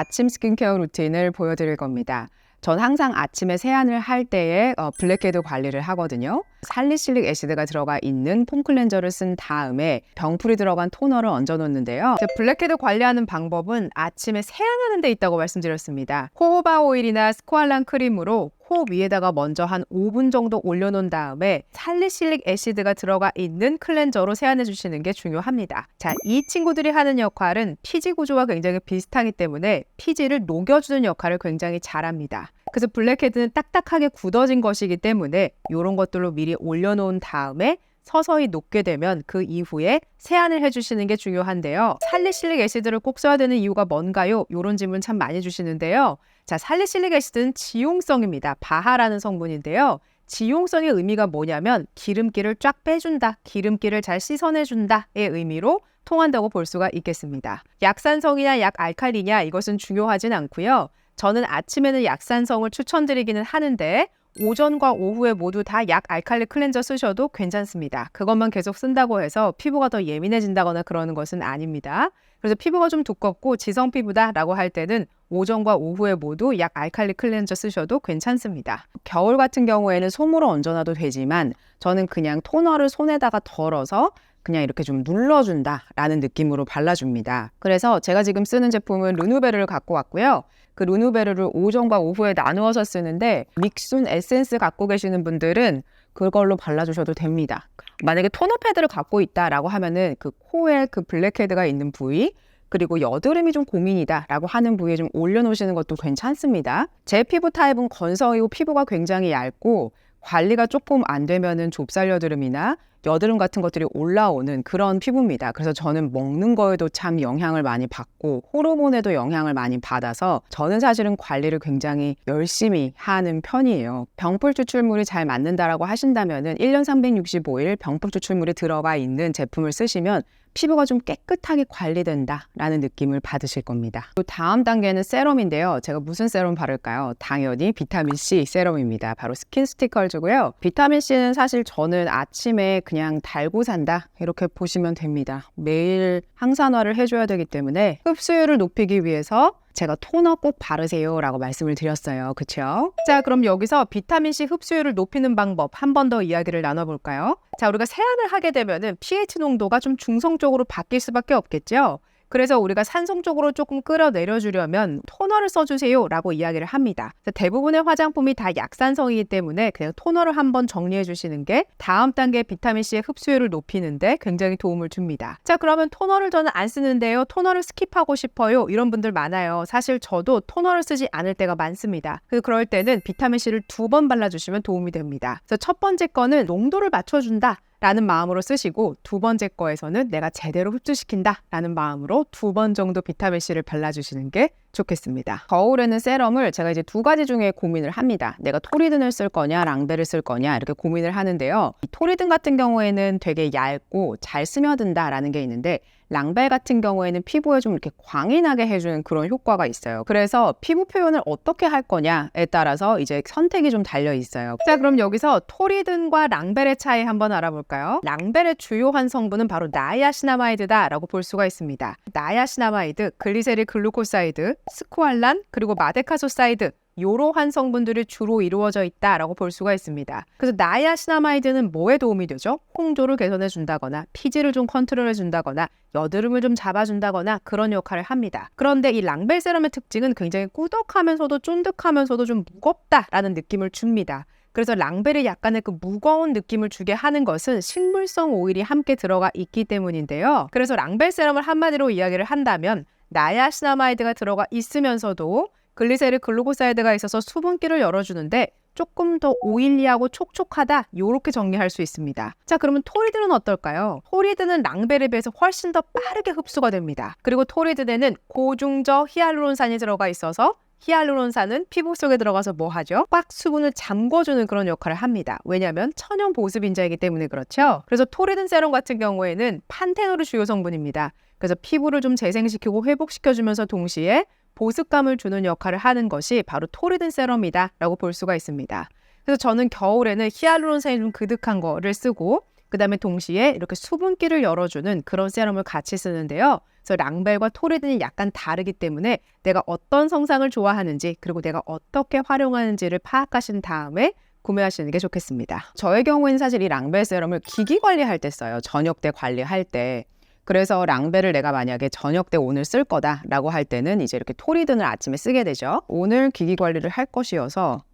아침 스킨케어 루틴을 보여드릴 겁니다. 전 항상 아침에 세안을 할 때에 블랙헤드 관리를 하거든요. 살리실릭 애시드가 들어가 있는 폼 클렌저를 쓴 다음에 병풀이 들어간 토너를 얹어 놓는데요. 블랙헤드 관리하는 방법은 아침에 세안하는 데 있다고 말씀드렸습니다. 호호바 오일이나 스쿠알란 크림으로 코 위에다가 먼저 한 5분 정도 올려놓은 다음에 살리실릭 애시드가 들어가 있는 클렌저로 세안해 주시는 게 중요합니다. 자, 이 친구들이 하는 역할은 피지 구조와 굉장히 비슷하기 때문에 피지를 녹여주는 역할을 굉장히 잘합니다. 그래서 블랙헤드는 딱딱하게 굳어진 것이기 때문에 이런 것들로 미리 올려놓은 다음에 서서히 녹게 되면 그 이후에 세안을 해주시는 게 중요한데요. 살리실릭 애시드를 꼭 써야 되는 이유가 뭔가요? 이런 질문 참 많이 주시는데요. 자, 살리실릭 애시드는 지용성입니다. 바하라는 성분인데요. 지용성의 의미가 뭐냐면 기름기를 쫙 빼준다, 기름기를 잘 씻어내준다의 의미로 통한다고 볼 수가 있겠습니다. 약산성이냐 약알칼리냐 이것은 중요하진 않고요. 저는 아침에는 약산성을 추천드리기는 하는데 오전과 오후에 모두 다 약알칼리 클렌저 쓰셔도 괜찮습니다. 그것만 계속 쓴다고 해서 피부가 더 예민해진다거나 그러는 것은 아닙니다. 그래서 피부가 좀 두껍고 지성 피부다 라고 할 때는 오전과 오후에 모두 약알칼리 클렌저 쓰셔도 괜찮습니다. 겨울 같은 경우에는 솜으로 얹어놔도 되지만 저는 그냥 토너를 손에다가 덜어서 그냥 이렇게 좀 눌러준다 라는 느낌으로 발라줍니다. 그래서 제가 지금 쓰는 제품은 르누베르를 갖고 왔고요. 그 르누베르를 오전과 오후에 나누어서 쓰는데 믹순 에센스 갖고 계시는 분들은 그걸로 발라주셔도 됩니다. 만약에 토너 패드를 갖고 있다라고 하면은 그 코에 그 블랙헤드가 있는 부위 그리고 여드름이 좀 고민이다 라고 하는 부위에 좀 올려놓으시는 것도 괜찮습니다. 제 피부 타입은 건성이고 피부가 굉장히 얇고 관리가 조금 안 되면은 좁쌀 여드름이나 여드름 같은 것들이 올라오는 그런 피부입니다. 그래서 저는 먹는 거에도 참 영향을 많이 받고 호르몬에도 영향을 많이 받아서 저는 사실은 관리를 굉장히 열심히 하는 편이에요. 병풀 추출물이 잘 맞는다라고 하신다면은 1년 365일 병풀 추출물이 들어가 있는 제품을 쓰시면 피부가 좀 깨끗하게 관리된다라는 느낌을 받으실 겁니다. 또 다음 단계는 세럼인데요. 제가 무슨 세럼 바를까요? 당연히 비타민C 세럼입니다. 바로 스킨 스티컬즈고요. 비타민C는 사실 저는 아침에 그냥 달고 산다 이렇게 보시면 됩니다. 매일 항산화를 해줘야 되기 때문에 흡수율을 높이기 위해서 제가 토너 꼭 바르세요 라고 말씀을 드렸어요. 그쵸? 자, 그럼 여기서 비타민C 흡수율을 높이는 방법 한 번 더 이야기를 나눠볼까요? 자, 우리가 세안을 하게 되면은 pH 농도가 좀 중성적으로 바뀔 수밖에 없겠죠? 그래서 우리가 산성 쪽으로 조금 끌어내려주려면 토너를 써주세요 라고 이야기를 합니다. 대부분의 화장품이 다 약산성이기 때문에 그냥 토너를 한번 정리해 주시는 게 다음 단계 비타민C의 흡수율을 높이는데 굉장히 도움을 줍니다. 자, 그러면 토너를 저는 안 쓰는데요. 토너를 스킵하고 싶어요. 이런 분들 많아요. 사실 저도 토너를 쓰지 않을 때가 많습니다. 그럴 때는 비타민C를 2번 발라주시면 도움이 됩니다. 그래서 첫 번째 거는 농도를 맞춰준다 라는 마음으로 쓰시고 두 번째 거에서는 내가 제대로 흡수시킨다 라는 마음으로 2번 정도 비타민C를 발라주시는 게 좋겠습니다. 겨울에는 세럼을 제가 이제 2가지 중에 고민을 합니다. 내가 토리든을 쓸 거냐 랑벨을 쓸 거냐 이렇게 고민을 하는데요. 이 토리든 같은 경우에는 되게 얇고 잘 스며든다 라는 게 있는데 랑벨 같은 경우에는 피부에 좀 이렇게 광이 나게 해주는 그런 효과가 있어요. 그래서 피부 표현을 어떻게 할 거냐에 따라서 이제 선택이 좀 달려 있어요. 자, 그럼 여기서 토리든과 랑벨의 차이 한번 알아볼까요? 랑벨의 주요한 성분은 바로 나이아시나마이드다 라고 볼 수가 있습니다. 나이아시나마이드, 글리세릴 글루코사이드, 스쿠알란, 그리고 마데카소사이드 이러한 성분들이 주로 이루어져 있다라고 볼 수가 있습니다. 그래서 나이아시나마이드는 뭐에 도움이 되죠? 홍조를 개선해 준다거나 피지를 좀 컨트롤해 준다거나 여드름을 좀 잡아준다거나 그런 역할을 합니다. 그런데 이 랑벨 세럼의 특징은 굉장히 꾸덕하면서도 쫀득하면서도 좀 무겁다라는 느낌을 줍니다. 그래서 랑벨이 약간의 그 무거운 느낌을 주게 하는 것은 식물성 오일이 함께 들어가 있기 때문인데요. 그래서 랑벨 세럼을 한마디로 이야기를 한다면 나이아시나마이드가 들어가 있으면서도 글리세릴 글루코사이드가 있어서 수분기를 열어주는데 조금 더 오일리하고 촉촉하다 이렇게 정리할 수 있습니다. 자, 그러면 토리든은 어떨까요? 토리든은 랑벨에 비해서 훨씬 더 빠르게 흡수가 됩니다. 그리고 토리든에는 고중저 히알루론산이 들어가 있어서 히알루론산은 피부 속에 들어가서 뭐 하죠? 꽉 수분을 잠궈주는 그런 역할을 합니다. 왜냐하면 천연 보습 인자이기 때문에 그렇죠. 그래서 토리든 세럼 같은 경우에는 판테놀이 주요 성분입니다. 그래서 피부를 좀 재생시키고 회복시켜주면서 동시에 보습감을 주는 역할을 하는 것이 바로 토리든 세럼이다 라고 볼 수가 있습니다. 그래서 저는 겨울에는 히알루론산이 좀 그득한 거를 쓰고 그 다음에 동시에 이렇게 수분기를 열어주는 그런 세럼을 같이 쓰는데요. 그래서 랑벨과 토리든이 약간 다르기 때문에 내가 어떤 성상을 좋아하는지 그리고 내가 어떻게 활용하는지를 파악하신 다음에 구매하시는 게 좋겠습니다. 저의 경우에는 사실 이 랑벨 세럼을 기기 관리할 때 써요. 저녁 때 관리할 때. 그래서 랑벨을 내가 만약에 저녁 때 오늘 쓸 거다라고 할 때는 이제 이렇게 토리든을 아침에 쓰게 되죠. 오늘 기기 관리를 할 것이어서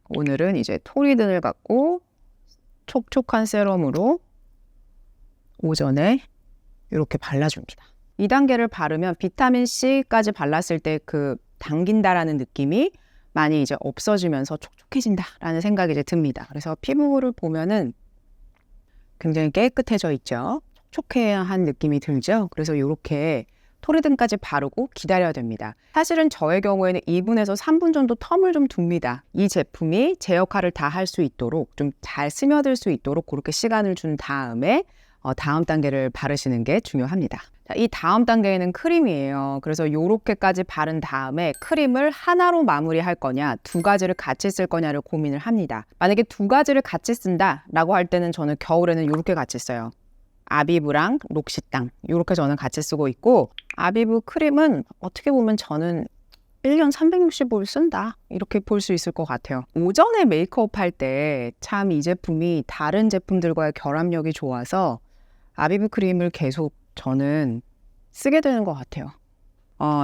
오늘은 이제 토리든을 갖고 촉촉한 세럼으로 오전에 이렇게 발라줍니다. 2단계를 바르면 비타민C까지 발랐을 때 그 당긴다라는 느낌이 많이 이제 없어지면서 촉촉해진다라는 생각이 이제 듭니다. 그래서 피부를 보면은 굉장히 깨끗해져 있죠. 촉촉한 느낌이 들죠. 그래서 이렇게 토리든까지 바르고 기다려야 됩니다. 사실은 저의 경우에는 2분에서 3분 정도 텀을 좀 둡니다. 이 제품이 제 역할을 다 할 수 있도록 좀 잘 스며들 수 있도록 그렇게 시간을 준 다음에 다음 단계를 바르시는 게 중요합니다. 자, 이 다음 단계에는 크림이에요. 그래서 이렇게까지 바른 다음에 크림을 하나로 마무리할 거냐, 두 가지를 같이 쓸 거냐를 고민을 합니다. 만약에 두 가지를 같이 쓴다라고 할 때는 저는 겨울에는 이렇게 같이 써요. 아비브랑 록시땅 이렇게 저는 같이 쓰고 있고, 아비브 크림은 어떻게 보면 저는 1년 365일 쓴다 이렇게 볼 수 있을 것 같아요. 오전에 메이크업 할 때 참 이 제품이 다른 제품들과의 결합력이 좋아서 아비브 크림을 계속 저는 쓰게 되는 것 같아요.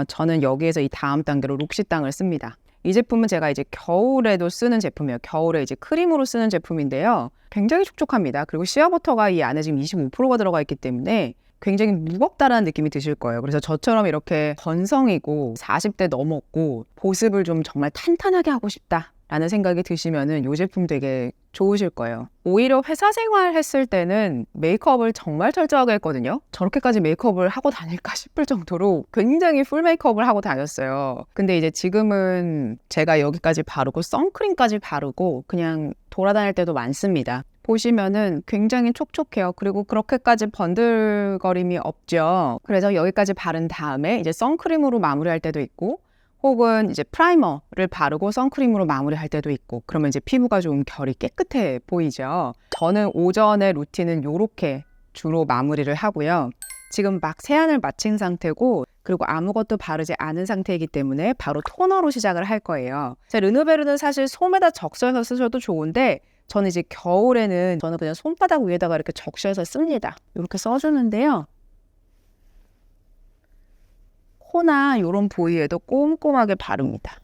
저는 여기에서 이 다음 단계로 록시땅을 씁니다. 이 제품은 제가 이제 겨울에도 쓰는 제품이에요. 겨울에 이제 크림으로 쓰는 제품인데요. 굉장히 촉촉합니다. 그리고 시아버터가 이 안에 지금 25%가 들어가 있기 때문에 굉장히 무겁다라는 느낌이 드실 거예요. 그래서 저처럼 이렇게 건성이고 40대 넘었고 보습을 좀 정말 탄탄하게 하고 싶다라는 생각이 드시면은 이 제품 되게 좋으실 거예요. 오히려 회사 생활 했을 때는 메이크업을 정말 철저하게 했거든요. 저렇게까지 메이크업을 하고 다닐까 싶을 정도로 굉장히 풀 메이크업을 하고 다녔어요. 근데 이제 지금은 제가 여기까지 바르고 선크림까지 바르고 그냥 돌아다닐 때도 많습니다. 보시면은 굉장히 촉촉해요. 그리고 그렇게까지 번들거림이 없죠. 그래서 여기까지 바른 다음에 이제 선크림으로 마무리할 때도 있고, 혹은 이제 프라이머를 바르고 선크림으로 마무리할 때도 있고, 그러면 이제 피부가 좀 결이 깨끗해 보이죠. 저는 오전에 루틴은 이렇게 주로 마무리를 하고요. 지금 막 세안을 마친 상태고, 그리고 아무것도 바르지 않은 상태이기 때문에 바로 토너로 시작을 할 거예요. 르누베르는 사실 솜에다 적셔서 쓰셔도 좋은데, 저는 이제 겨울에는 저는 그냥 손바닥 위에다가 이렇게 적셔서 씁니다. 이렇게 써주는데요. 코나 이런 부위에도 꼼꼼하게 바릅니다.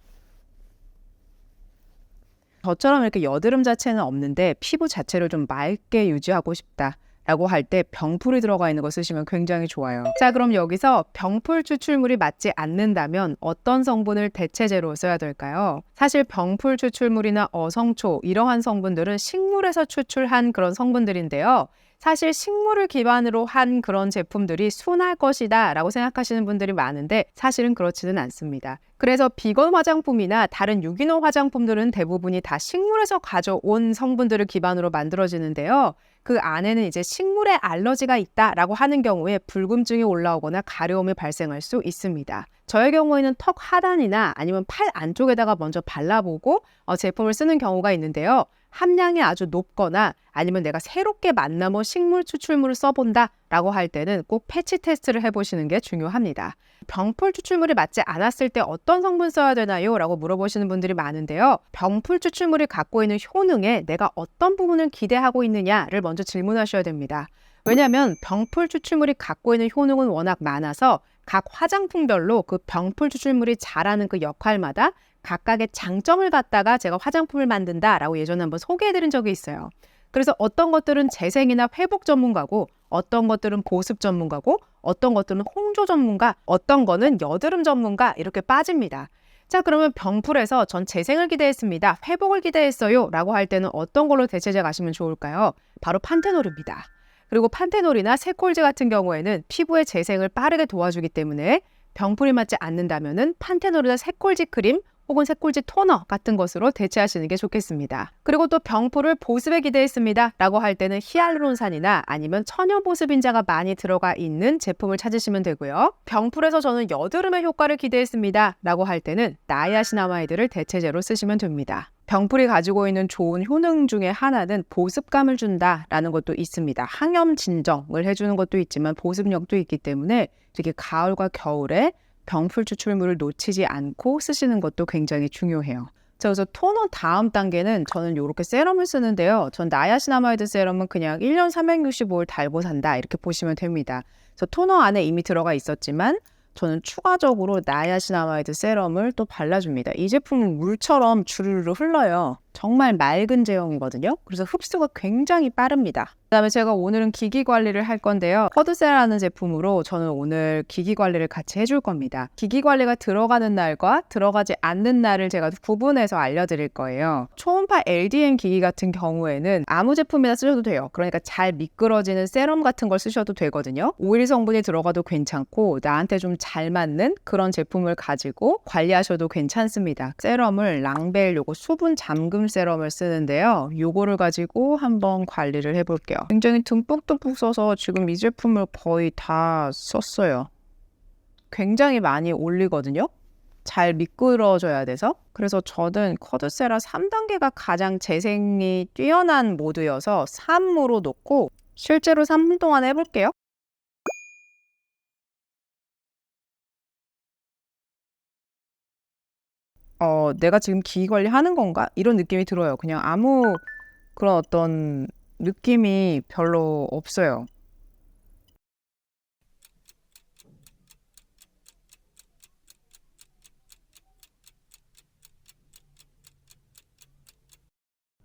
저처럼 이렇게 여드름 자체는 없는데 피부 자체를 좀 맑게 유지하고 싶다라고 할 때 병풀이 들어가 있는 거 쓰시면 굉장히 좋아요. 자, 그럼 여기서 병풀 추출물이 맞지 않는다면 어떤 성분을 대체제로 써야 될까요? 사실 병풀 추출물이나 어성초 이러한 성분들은 식물에서 추출한 그런 성분들인데요. 사실 식물을 기반으로 한 그런 제품들이 순할 것이다 라고 생각하시는 분들이 많은데 사실은 그렇지는 않습니다. 그래서 비건 화장품이나 다른 유기농 화장품들은 대부분이 다 식물에서 가져온 성분들을 기반으로 만들어지는데요. 그 안에는 이제 식물에 알러지가 있다라고 하는 경우에 불금증이 올라오거나 가려움이 발생할 수 있습니다. 저의 경우에는 턱 하단이나 아니면 팔 안쪽에다가 먼저 발라보고 제품을 쓰는 경우가 있는데요. 함량이 아주 높거나 아니면 내가 새롭게 만나본 식물 추출물을 써본다 라고 할 때는 꼭 패치 테스트를 해보시는 게 중요합니다. 병풀 추출물이 맞지 않았을 때 어떤 성분 써야 되나요? 라고 물어보시는 분들이 많은데요. 병풀 추출물이 갖고 있는 효능에 내가 어떤 부분을 기대하고 있느냐를 먼저 질문하셔야 됩니다. 왜냐하면 병풀 추출물이 갖고 있는 효능은 워낙 많아서 각 화장품별로 그 병풀 추출물이 잘하는 그 역할마다 각각의 장점을 갖다가 제가 화장품을 만든다라고 예전에 한번 소개해드린 적이 있어요. 그래서 어떤 것들은 재생이나 회복 전문가고, 어떤 것들은 보습 전문가고, 어떤 것들은 홍조 전문가, 어떤 거는 여드름 전문가 이렇게 빠집니다. 자, 그러면 병풀에서 전 재생을 기대했습니다, 회복을 기대했어요 라고 할 때는 어떤 걸로 대체제 가시면 좋을까요? 바로 판테놀입니다. 그리고 판테놀이나 세콜지 같은 경우에는 피부의 재생을 빠르게 도와주기 때문에 병풀이 맞지 않는다면은 판테놀이나 세콜지 크림 혹은 세콜지 토너 같은 것으로 대체하시는 게 좋겠습니다. 그리고 또 병풀을 보습에 기대했습니다 라고 할 때는 히알루론산이나 아니면 천연 보습인자가 많이 들어가 있는 제품을 찾으시면 되고요. 병풀에서 저는 여드름의 효과를 기대했습니다 라고 할 때는 나이아신아마이드를 대체제로 쓰시면 됩니다. 병풀이 가지고 있는 좋은 효능 중에 하나는 보습감을 준다라는 것도 있습니다. 항염 진정을 해주는 것도 있지만 보습력도 있기 때문에 특히 가을과 겨울에 병풀 추출물을 놓치지 않고 쓰시는 것도 굉장히 중요해요. 자, 그래서 토너 다음 단계는 저는 이렇게 세럼을 쓰는데요. 전 나야시나마이드 세럼은 그냥 1년 365일 달고 산다 이렇게 보시면 됩니다. 그래서 토너 안에 이미 들어가 있었지만 저는 추가적으로 나야시나마이드 세럼을 또 발라줍니다. 이 제품은 물처럼 주르르 흘러요. 정말 맑은 제형이거든요. 그래서 흡수가 굉장히 빠릅니다. 그다음에 제가 오늘은 기기 관리를 할 건데요. 쿼드세라는 제품으로 저는 오늘 기기 관리를 같이 해줄 겁니다. 기기 관리가 들어가는 날과 들어가지 않는 날을 제가 구분해서 알려드릴 거예요. 초음파 LDM 기기 같은 경우에는 아무 제품이나 쓰셔도 돼요. 그러니까 잘 미끄러지는 세럼 같은 걸 쓰셔도 되거든요. 오일 성분이 들어가도 괜찮고 나한테 좀 잘 맞는 그런 제품을 가지고 관리하셔도 괜찮습니다. 세럼을 랑벨 요거 수분 잠금 세럼을 쓰는데요. 요거를 가지고 한번 관리를 해볼게요. 굉장히 듬뿍듬뿍 써서 지금 이 제품을 거의 다 썼어요. 굉장히 많이 올리거든요. 잘 미끄러져야 돼서. 그래서 저는 쿼드세라 3단계가 가장 재생이 뛰어난 모드여서 3으로 놓고 실제로 3분 동안 해볼게요. 내가 지금 기기 관리하는 건가? 이런 느낌이 들어요. 그냥 아무 그런 어떤 느낌이 별로 없어요.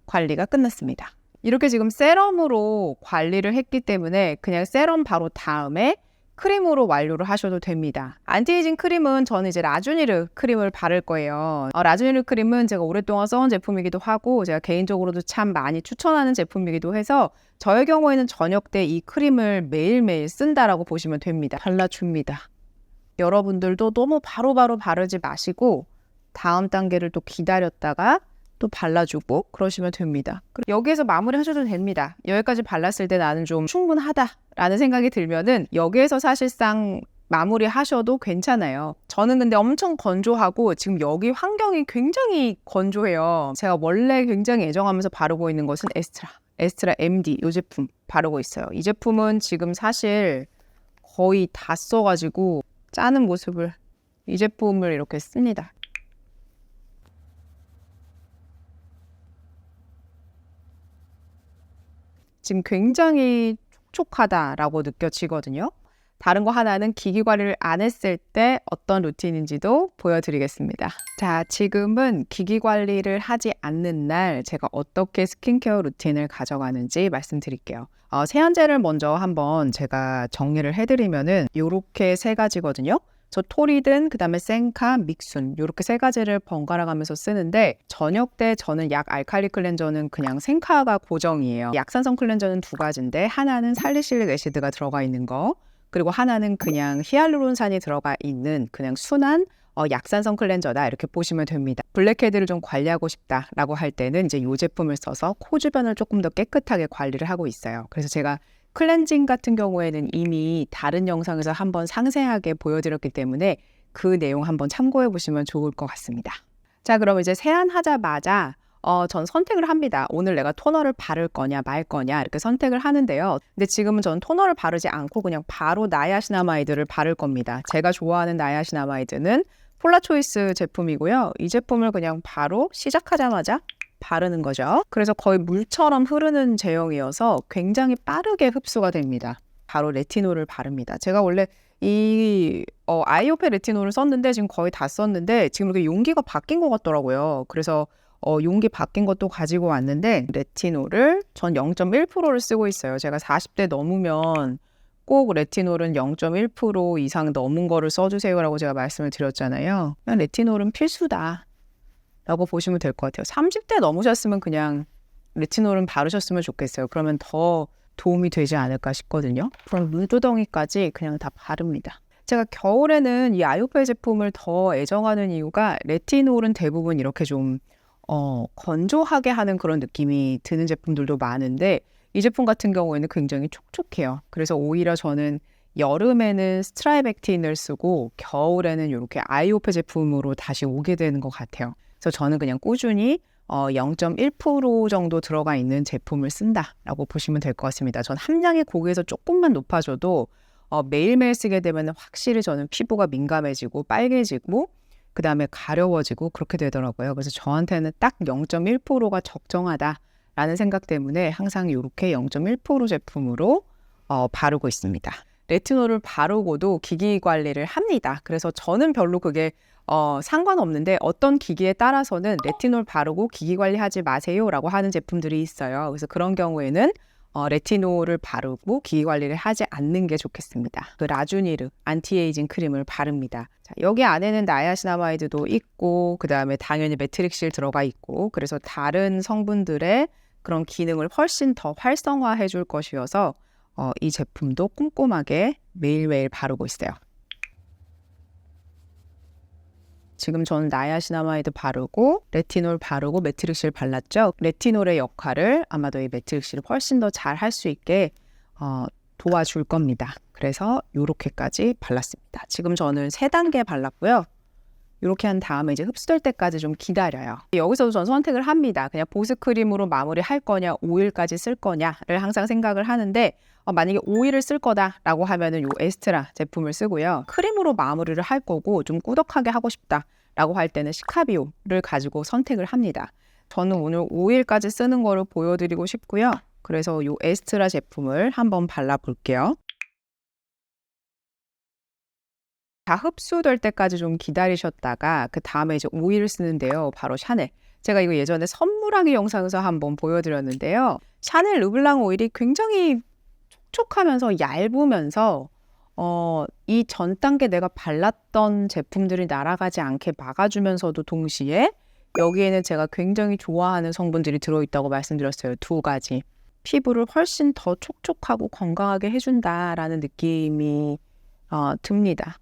관리가 끝났습니다. 이렇게 지금 세럼으로 관리를 했기 때문에 그냥 세럼 바로 다음에 크림으로 완료를 하셔도 됩니다. 안티에이징 크림은 저는 이제 라주니르 크림을 바를 거예요. 라주니르 크림은 제가 오랫동안 써온 제품이기도 하고 제가 개인적으로도 참 많이 추천하는 제품이기도 해서 저의 경우에는 저녁 때 이 크림을 매일매일 쓴다라고 보시면 됩니다. 발라줍니다. 여러분들도 너무 바로바로 바르지 마시고 다음 단계를 또 기다렸다가 또 발라주고 그러시면 됩니다. 여기에서 마무리 하셔도 됩니다. 여기까지 발랐을 때 나는 좀 충분하다라는 생각이 들면은 여기에서 사실상 마무리 하셔도 괜찮아요. 저는 근데 엄청 건조하고 지금 여기 환경이 굉장히 건조해요. 제가 원래 굉장히 애정하면서 바르고 있는 것은 에스트라 MD 이 제품 바르고 있어요. 이 제품은 지금 사실 거의 다 써가지고 짜는 모습을 이 제품을 이렇게 씁니다. 지금 굉장히 촉촉하다라고 느껴지거든요. 다른 거 하나는 기기 관리를 안 했을 때 어떤 루틴인지도 보여드리겠습니다. 자, 지금은 기기 관리를 하지 않는 날 제가 어떻게 스킨케어 루틴을 가져가는지 말씀드릴게요. 세안젤을 먼저 한번 제가 정리를 해드리면은 요렇게 세 가지거든요. 저 토리든 그다음에 생카, 믹순 요렇게 세 가지를 번갈아 가면서 쓰는데 저녁 때 저는 약 알칼리 클렌저는 그냥 생카가 고정이에요. 약산성 클렌저는 두 가지인데 하나는 살리실릭 애시드가 들어가 있는 거 그리고 하나는 그냥 히알루론산이 들어가 있는 그냥 순한 약산성 클렌저다 이렇게 보시면 됩니다. 블랙헤드를 좀 관리하고 싶다라고 할 때는 이제 이 제품을 써서 코 주변을 조금 더 깨끗하게 관리를 하고 있어요. 그래서 제가 클렌징 같은 경우에는 이미 다른 영상에서 한번 상세하게 보여드렸기 때문에 그 내용 한번 참고해 보시면 좋을 것 같습니다. 자, 그럼 이제 세안하자마자 전 선택을 합니다. 오늘 내가 토너를 바를 거냐 말 거냐 이렇게 선택을 하는데요. 근데 지금은 전 토너를 바르지 않고 그냥 바로 나야시나마이드를 바를 겁니다. 제가 좋아하는 나야시나마이드는 폴라초이스 제품이고요. 이 제품을 그냥 바로 시작하자마자 바르는 거죠. 그래서 거의 물처럼 흐르는 제형이어서 굉장히 빠르게 흡수가 됩니다. 바로 레티놀을 바릅니다. 제가 원래 이 아이오페 레티놀을 썼는데 지금 거의 다 썼는데 지금 이렇게 용기가 바뀐 것 같더라고요. 그래서 용기 바뀐 것도 가지고 왔는데 레티놀을 전 0.1%를 쓰고 있어요. 제가 40대 넘으면 꼭 레티놀은 0.1% 이상 넘은 거를 써주세요라고 제가 말씀을 드렸잖아요. 그냥 레티놀은 필수다 라고 보시면 될 것 같아요. 30대 넘으셨으면 그냥 레티놀은 바르셨으면 좋겠어요. 그러면 더 도움이 되지 않을까 싶거든요. 그럼 눈두덩이까지 그냥 다 바릅니다. 제가 겨울에는 이 아이오페 제품을 더 애정하는 이유가 레티놀은 대부분 이렇게 좀 건조하게 하는 그런 느낌이 드는 제품들도 많은데 이 제품 같은 경우에는 굉장히 촉촉해요. 그래서 오히려 저는 여름에는 스트라이벡틴을 쓰고 겨울에는 이렇게 아이오페 제품으로 다시 오게 되는 것 같아요. 그래서 저는 그냥 꾸준히 0.1% 정도 들어가 있는 제품을 쓴다라고 보시면 될 것 같습니다. 전 함량이 거기에서 조금만 높아져도 매일매일 쓰게 되면 확실히 저는 피부가 민감해지고 빨개지고 그 다음에 가려워지고 그렇게 되더라고요. 그래서 저한테는 딱 0.1%가 적정하다라는 생각 때문에 항상 이렇게 0.1% 제품으로 바르고 있습니다. 레티놀을 바르고도 기기 관리를 합니다. 그래서 저는 별로 그게 상관없는데 어떤 기기에 따라서는 레티놀 바르고 기기 관리하지 마세요라고 하는 제품들이 있어요. 그래서 그런 경우에는 레티놀을 바르고 기기 관리를 하지 않는 게 좋겠습니다. 그 라주니르 안티에이징 크림을 바릅니다. 자, 여기 안에는 나야시나마이드도 있고 그 다음에 당연히 매트릭실 들어가 있고 그래서 다른 성분들의 그런 기능을 훨씬 더 활성화해 줄 것이어서 이 제품도 꼼꼼하게 매일매일 바르고 있어요. 지금 저는 나야시나마이드 바르고 레티놀 바르고 매트릭실 발랐죠. 레티놀의 역할을 아마도 이 매트릭실이 훨씬 더 잘 할 수 있게 도와줄 겁니다. 그래서 이렇게까지 발랐습니다. 지금 저는 3단계 발랐고요. 이렇게 한 다음에 이제 흡수될 때까지 좀 기다려요. 여기서도 전 선택을 합니다. 그냥 보습크림으로 마무리할 거냐, 오일까지 쓸 거냐를 항상 생각을 하는데 만약에 오일을 쓸 거다라고 하면은 요 에스트라 제품을 쓰고요. 크림으로 마무리를 할 거고 좀 꾸덕하게 하고 싶다라고 할 때는 시카비오를 가지고 선택을 합니다. 저는 오늘 오일까지 쓰는 거를 보여드리고 싶고요. 그래서 요 에스트라 제품을 한번 발라볼게요. 다 흡수될 때까지 좀 기다리셨다가 그 다음에 이제 오일을 쓰는데요. 바로 샤넬. 제가 이거 예전에 선물하기 영상에서 한번 보여드렸는데요. 샤넬 르블랑 오일이 굉장히 촉촉하면서 얇으면서 이 전 단계 내가 발랐던 제품들이 날아가지 않게 막아주면서도 동시에 여기에는 제가 굉장히 좋아하는 성분들이 들어있다고 말씀드렸어요. 2가지. 피부를 훨씬 더 촉촉하고 건강하게 해준다라는 느낌이 듭니다.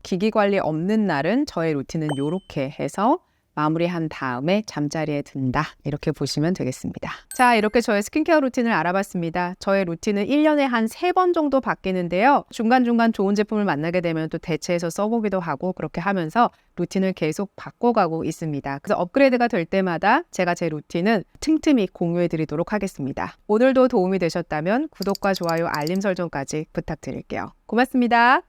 기기 관리 없는 날은 저의 루틴은 이렇게 해서 마무리한 다음에 잠자리에 든다. 이렇게 보시면 되겠습니다. 자, 이렇게 저의 스킨케어 루틴을 알아봤습니다. 저의 루틴은 1년에 한 3번 정도 바뀌는데요. 중간중간 좋은 제품을 만나게 되면 또 대체해서 써보기도 하고 그렇게 하면서 루틴을 계속 바꿔가고 있습니다. 그래서 업그레이드가 될 때마다 제가 제 루틴은 틈틈이 공유해드리도록 하겠습니다. 오늘도 도움이 되셨다면 구독과 좋아요, 알림 설정까지 부탁드릴게요. 고맙습니다.